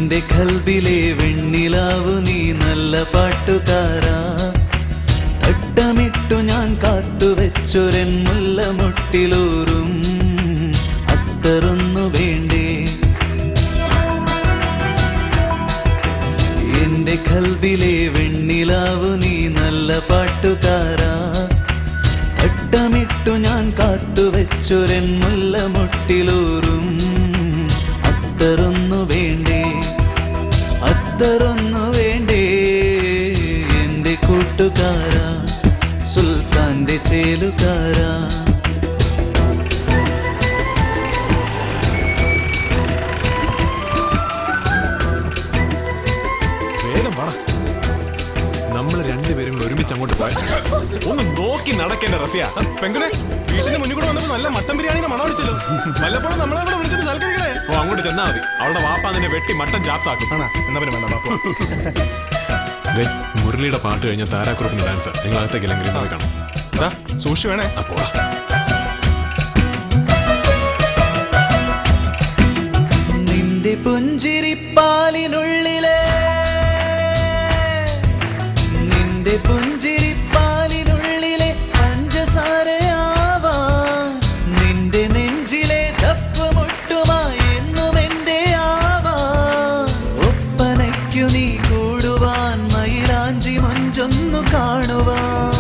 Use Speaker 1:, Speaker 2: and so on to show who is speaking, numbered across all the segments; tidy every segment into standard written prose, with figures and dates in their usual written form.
Speaker 1: എന്റെ കൽബിലെ വെണ്ണിലാവു നീ നല്ല പാട്ടുകാരാ. തട്ടമിട്ടു ഞാൻ കാത്തുവെച്ചൊരൻ മുല്ലമുട്ടിലൂറും അത്തറൊന്നു വേണ്ടേ. എന്റെ കൽബിലെ വെണ്ണിലാവു നീ നല്ല പാട്ടുകാരാ. തട്ടമിട്ടു ഞാൻ കാത്തുവെച്ചൊരൻ മുല്ലമുട്ടിലൂറും അത്തറൊന്നു വേണ്ടേ, അത്തറൊന്നു വേണ്ടേ. എന്റെ കൂട്ടുകാരാ, സുൽത്താന്റെ ചേലുകാരാ.
Speaker 2: നമ്മൾ രണ്ടുപേരും ഒരുമിച്ച് അങ്ങോട്ട് പോയ ഒന്ന് നോക്കി നടക്കേണ്ട റഫിയ.
Speaker 3: പെങ്ങളെ വീട്ടിന്റെ മുന്നിൽ കൂടെ വന്നപ്പോ നല്ല മട്ടൻ ബിരിയാണിയുടെ മണം അടിച്ചല്ലോ. വല്ലപ്പോഴും നമ്മളെ ഇവിടെ വിളിച്ചിട്ട് സൽക്കരിക്കണേ.
Speaker 2: ഓ, അങ്ങോട്ട് ചെന്നാ മതി. അവളുടെ വാപ്പ നിന്നെ വെട്ടി മട്ടൻ ചാപ്സ് ആക്കും.
Speaker 3: എന്നാ പിന്നെ വേണ്ട ബാപ്പ.
Speaker 2: മുരളിയുടെ പാട്ട് കഴിഞ്ഞ താരാക്കുറപ്പിന് ഡാൻസ് നിങ്ങൾ അകത്തേക്ക് എല്ലാം പോയി കാണാം.
Speaker 3: സൂക്ഷിച്ചു വേണേ.
Speaker 2: അപ്പോ
Speaker 1: നിന്റെ പുഞ്ചിരിപ്പാലിനുള്ളിലെ, നിന്റെ പുഞ്ചിരിപ്പാലിനുള്ളിലെ പഞ്ചസാരയാവാൻ, നിന്റെ നെഞ്ചിലെ തപ്പുമുട്ടുമായി എന്നും എന്റെ ആവാൻ. ഒപ്പനയ്ക്കു നീ കൂടുവാൻ, മയിലാഞ്ചി മൊഞ്ചൊന്നു കാണുവാൻ.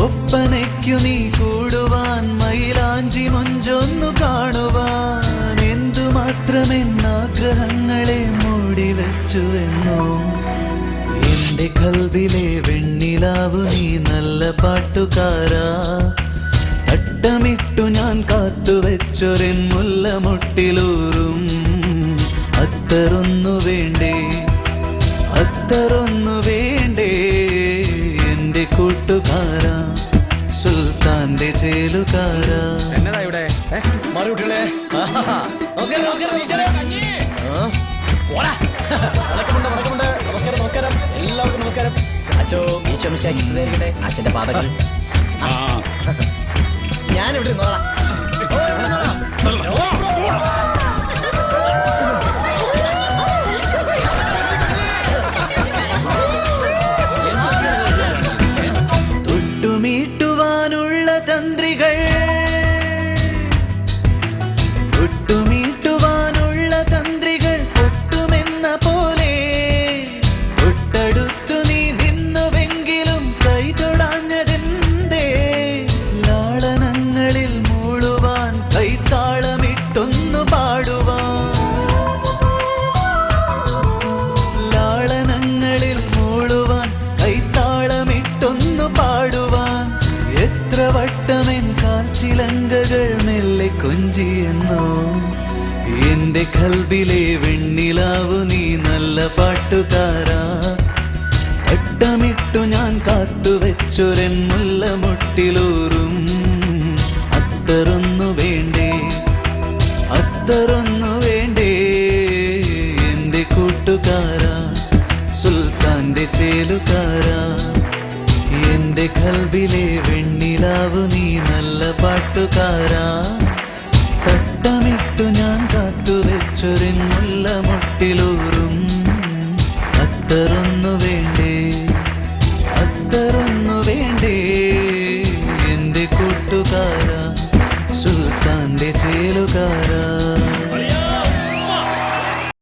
Speaker 1: ഒപ്പനയ്ക്കു നീ കൂടുവാൻ, മയിലാഞ്ചി മൊഞ്ചൊന്നു കാണുവാൻ. എന്തുമാത്രമെന്നാഗ്രഹങ്ങളെ മൂടിവെച്ചുവെന്നോ. എന്റെ കൽബിലെ വെണ്ണിലാവു നീ നല്ല പാട്ടുകാരാ. തട്ടമിട്ടു ഞാൻ കാത്തുവെച്ചൊരൻ മുല്ലമുട്ടിലൂറും അത്തറൊന്നു വേണ്ടേ, അത്തറൊന്നു വേണ്ടേ. എന്റെ കൂട്ടുകാരാ, സുൽത്താന്റെ ചേലുകാരാ.
Speaker 4: എന്നതാ ഇവിടെ മാറിവിട്ടില്ലേ? നമസ്കാരം നമസ്കാരം നമസ്കാരം. വണക്കമുണ്ട്. നമസ്കാരം എല്ലാവർക്കും നമസ്കാരം. അച്ഛോ ഈശോമിശിഹായ്ക്ക് അച്ഛന്റെ പാദങ്ങൾ. ഞാനിവിടെ നോളാം.
Speaker 1: തൊട്ടുമീട്ടുവാനുള്ള തന്ത്രികൾ, തൊട്ടുമീട്ടുവാനുള്ള തന്ത്രികൾ പൊട്ടുമെന്ന പോലെ തൊട്ടടുത്തു നീ നിന്നുവെങ്കിലും കൈ തൊടാഞ്ഞതെന്തേ. ലാളനങ്ങളിൽ മൂളുവാൻ, കൈത്താളമിട്ടൊന്നു പാടുവാൻ. ലാളനങ്ങളിൽ മൂളുവാൻ, കൈത്താളമിട്ടൊന്നു പാടുവാൻ. എത്ര വട്ടമെൻ കാൽച്ചിലങ്കകൾ മെല്ലെ കൊഞ്ചിയെന്നോ. എന്റെ കൽബിലെ വെണ്ണിലാവു നീ നല്ല പാട്ടുകാരാ. തട്ടമിട്ടു ഞാൻ കാത്തുവെച്ചൊരൻ മുല്ലമുട്ടിലൂറും അത്തറൊന്നു വേണ്ടേ, അത്തറൊന്നു വേണ്ടേ. എന്റെ കൂട്ടുകാരാ, സുൽത്താന്റെ ചേലുകാരാ. എന്റെ കൽബിലെ വെണ്ണിലാവു നീ നല്ല പാട്ടുകാരാ. തട്ടമിട്ടു ഞാൻ കാത്തുവെച്ചൊരൻ മുല്ലമുട്ടിലൂറും അത്തറൊന്നു വേണ്ടേ, അത്തറൊന്നു വേണ്ടേ. എന്റെ കൂട്ടുകാരാ, സുൽത്താന്റെ ചേലുകാരാ.